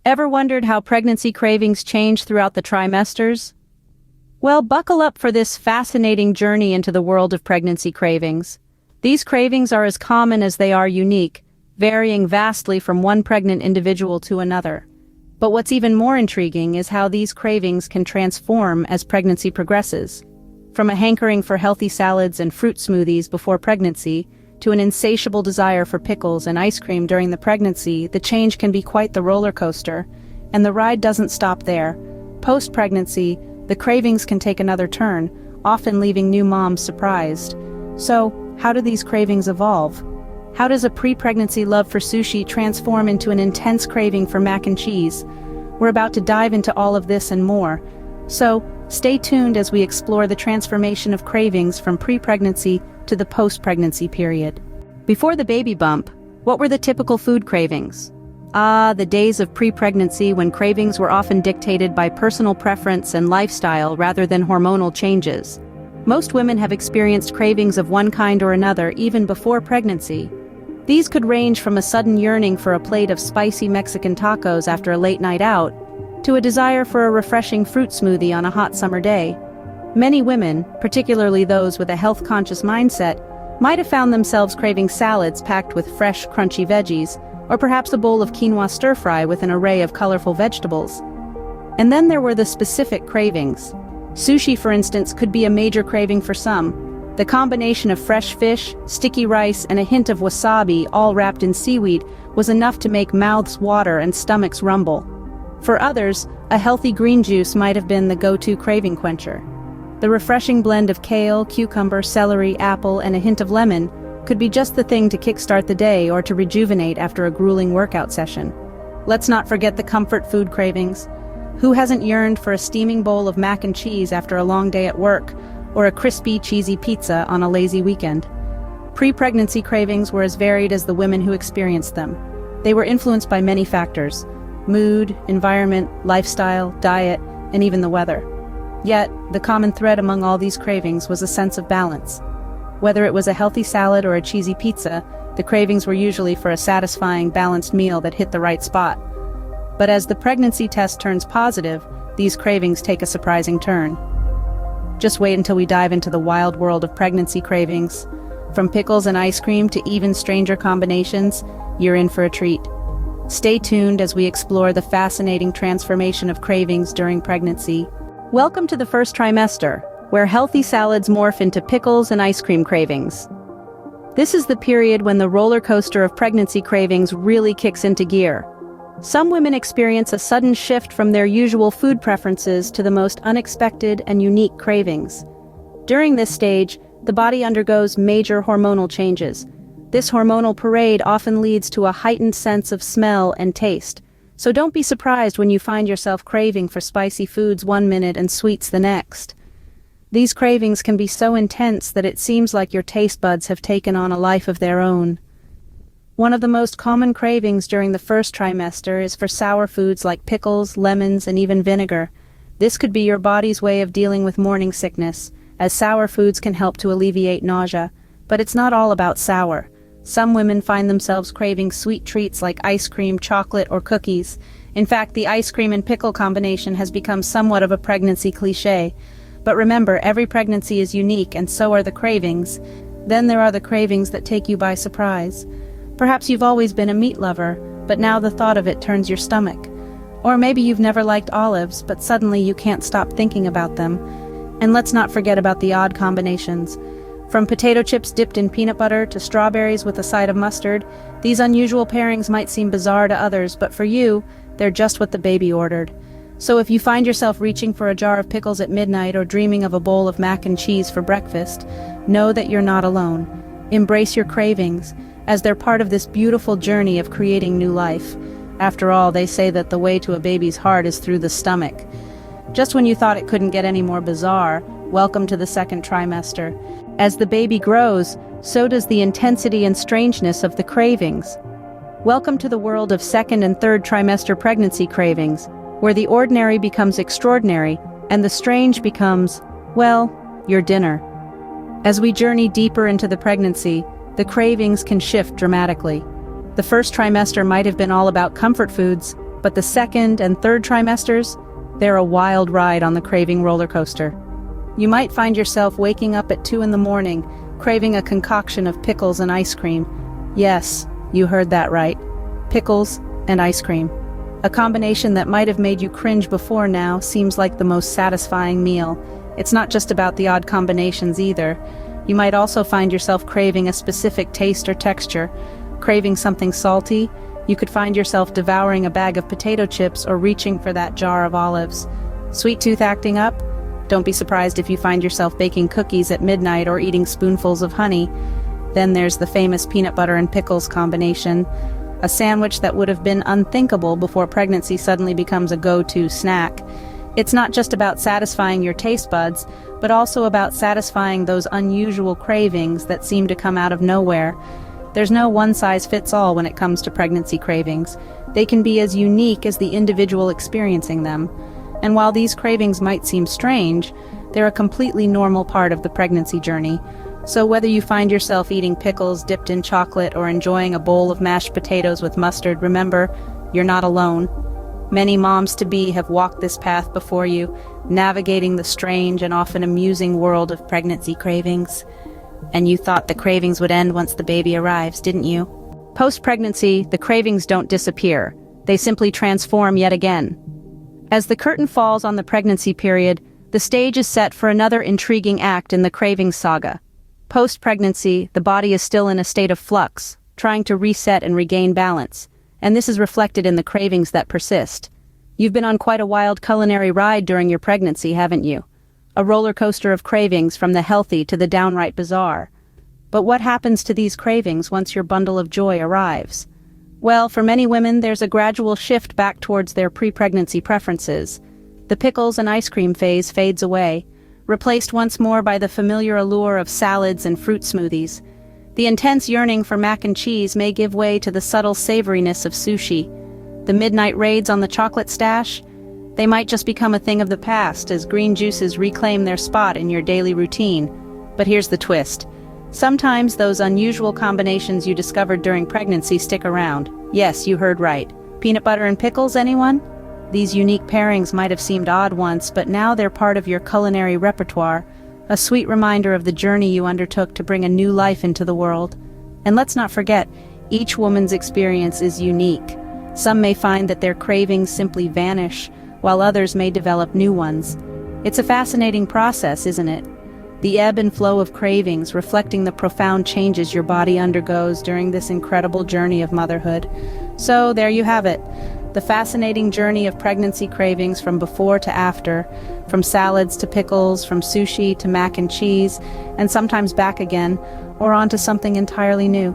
Ever wondered how pregnancy cravings change throughout the trimesters? Well, buckle up for this fascinating journey into the world of pregnancy cravings. These cravings are as common as they are unique, varying vastly from one pregnant individual to another. But what's even more intriguing is how these cravings can transform as pregnancy progresses. From a hankering for healthy salads and fruit smoothies before pregnancy, to an insatiable desire for pickles and ice cream during the pregnancy, the change can be quite the roller coaster. And the ride doesn't stop there. Post-pregnancy, the cravings can take another turn, often leaving new moms surprised. So, how do these cravings evolve? How does a pre-pregnancy love for sushi transform into an intense craving for mac and cheese? We're about to dive into all of this and more. So, stay tuned as we explore the transformation of cravings from pre-pregnancy to the post-pregnancy period. Before the baby bump, what were the typical food cravings? The days of pre-pregnancy when cravings were often dictated by personal preference and lifestyle rather than hormonal changes. Most women have experienced cravings of one kind or another even before pregnancy. These could range from a sudden yearning for a plate of spicy Mexican tacos after a late night out, to a desire for a refreshing fruit smoothie on a hot summer day. Many women, particularly those with a health-conscious mindset, might have found themselves craving salads packed with fresh, crunchy veggies, or perhaps a bowl of quinoa stir-fry with an array of colorful vegetables. And then there were the specific cravings. Sushi, for instance, could be a major craving for some. The combination of fresh fish, sticky rice, and a hint of wasabi, all wrapped in seaweed, was enough to make mouths water and stomachs rumble. For others, a healthy green juice might have been the go-to craving quencher. The refreshing blend of kale, cucumber, celery, apple, and a hint of lemon could be just the thing to kickstart the day or to rejuvenate after a grueling workout session. Let's not forget the comfort food cravings. Who hasn't yearned for a steaming bowl of mac and cheese after a long day at work, or a crispy, cheesy pizza on a lazy weekend? Pre-pregnancy cravings were as varied as the women who experienced them. They were influenced by many factors: mood, environment, lifestyle, diet, and even the weather. Yet, the common thread among all these cravings was a sense of balance. Whether it was a healthy salad or a cheesy pizza, the cravings were usually for a satisfying, balanced meal that hit the right spot. But as the pregnancy test turns positive, these cravings take a surprising turn. Just wait until we dive into the wild world of pregnancy cravings. From pickles and ice cream to even stranger combinations, you're in for a treat. Stay tuned as we explore the fascinating transformation of cravings during pregnancy. Welcome to the first trimester, where healthy salads morph into pickles and ice cream cravings. This is the period when the roller coaster of pregnancy cravings really kicks into gear. Some women experience a sudden shift from their usual food preferences to the most unexpected and unique cravings. During this stage, the body undergoes major hormonal changes. This hormonal parade often leads to a heightened sense of smell and taste. So don't be surprised when you find yourself craving for spicy foods one minute and sweets the next. These cravings can be so intense that it seems like your taste buds have taken on a life of their own. One of the most common cravings during the first trimester is for sour foods like pickles, lemons, and even vinegar. This could be your body's way of dealing with morning sickness, as sour foods can help to alleviate nausea. But it's not all about sour. Some women find themselves craving sweet treats like ice cream, chocolate, or cookies. In fact, the ice cream and pickle combination has become somewhat of a pregnancy cliché. But remember, every pregnancy is unique, and so are the cravings. Then there are the cravings that take you by surprise. Perhaps you've always been a meat lover, but now the thought of it turns your stomach. Or maybe you've never liked olives, but suddenly you can't stop thinking about them. And let's not forget about the odd combinations. From potato chips dipped in peanut butter to strawberries with a side of mustard, these unusual pairings might seem bizarre to others, but for you, they're just what the baby ordered. So if you find yourself reaching for a jar of pickles at midnight or dreaming of a bowl of mac and cheese for breakfast, know that you're not alone. Embrace your cravings, as they're part of this beautiful journey of creating new life. After all, they say that the way to a baby's heart is through the stomach. Just when you thought it couldn't get any more bizarre, welcome to the second trimester. As the baby grows, so does the intensity and strangeness of the cravings. Welcome to the world of second and third trimester pregnancy cravings, where the ordinary becomes extraordinary, and the strange becomes, well, your dinner. As we journey deeper into the pregnancy, the cravings can shift dramatically. The first trimester might have been all about comfort foods, But the second and third trimesters, they're a wild ride on the craving roller coaster. You might find yourself waking up at 2 in the morning, craving a concoction of pickles and ice cream. Yes, you heard that right. Pickles and ice cream. A combination that might have made you cringe before now seems like the most satisfying meal. It's not just about the odd combinations either. You might also find yourself craving a specific taste or texture. Craving something salty, you could find yourself devouring a bag of potato chips or reaching for that jar of olives. Sweet tooth acting up? Don't be surprised if you find yourself baking cookies at midnight or eating spoonfuls of honey. Then there's the famous peanut butter and pickles combination. A sandwich that would have been unthinkable before pregnancy suddenly becomes a go-to snack. It's not just about satisfying your taste buds, but also about satisfying those unusual cravings that seem to come out of nowhere. There's no one-size-fits-all when it comes to pregnancy cravings. They can be as unique as the individual experiencing them. And while these cravings might seem strange, they're a completely normal part of the pregnancy journey. So whether you find yourself eating pickles dipped in chocolate or enjoying a bowl of mashed potatoes with mustard, remember, you're not alone. Many moms-to-be have walked this path before you, navigating the strange and often amusing world of pregnancy cravings. And you thought the cravings would end once the baby arrives, didn't you? Post-pregnancy, the cravings don't disappear. They simply transform yet again. As the curtain falls on the pregnancy period, the stage is set for another intriguing act in the cravings saga. Post-pregnancy, the body is still in a state of flux, trying to reset and regain balance, and this is reflected in the cravings that persist. You've been on quite a wild culinary ride during your pregnancy, haven't you? A roller coaster of cravings from the healthy to the downright bizarre. But what happens to these cravings once your bundle of joy arrives? Well, for many women, there's a gradual shift back towards their pre-pregnancy preferences. The pickles and ice cream phase fades away, replaced once more by the familiar allure of salads and fruit smoothies. The intense yearning for mac and cheese may give way to the subtle savoriness of sushi. The midnight raids on the chocolate stash? They might just become a thing of the past as green juices reclaim their spot in your daily routine. But here's the twist. Sometimes those unusual combinations you discovered during pregnancy stick around. Yes, you heard right. Peanut butter and pickles, anyone? These unique pairings might have seemed odd once, but now they're part of your culinary repertoire, a sweet reminder of the journey you undertook to bring a new life into the world. And let's not forget, each woman's experience is unique. Some may find that their cravings simply vanish, while others may develop new ones. It's a fascinating process, isn't it? The ebb and flow of cravings reflecting the profound changes your body undergoes during this incredible journey of motherhood. So there you have it. The fascinating journey of pregnancy cravings from before to after, from salads to pickles, from sushi to mac and cheese, and sometimes back again, or onto something entirely new.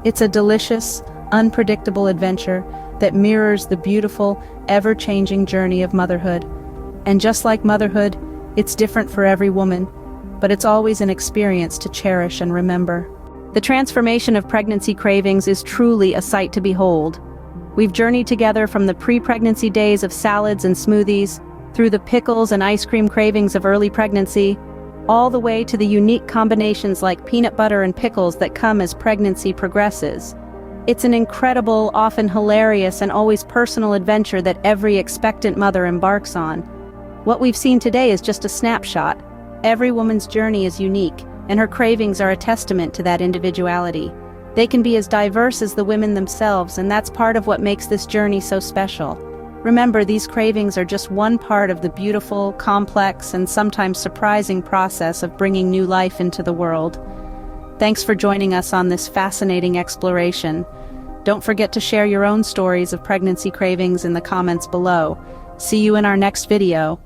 It's a delicious, unpredictable adventure that mirrors the beautiful, ever-changing journey of motherhood. And just like motherhood, it's different for every woman, but it's always an experience to cherish and remember. The transformation of pregnancy cravings is truly a sight to behold. We've journeyed together from the pre-pregnancy days of salads and smoothies, through the pickles and ice cream cravings of early pregnancy, all the way to the unique combinations like peanut butter and pickles that come as pregnancy progresses. It's an incredible, often hilarious, and always personal adventure that every expectant mother embarks on. What we've seen today is just a snapshot. Every woman's journey is unique, and her cravings are a testament to that individuality. They can be as diverse as the women themselves, and that's part of what makes this journey so special. Remember, these cravings are just one part of the beautiful, complex, and sometimes surprising process of bringing new life into the world. Thanks for joining us on this fascinating exploration. Don't forget to share your own stories of pregnancy cravings in the comments below. See you in our next video.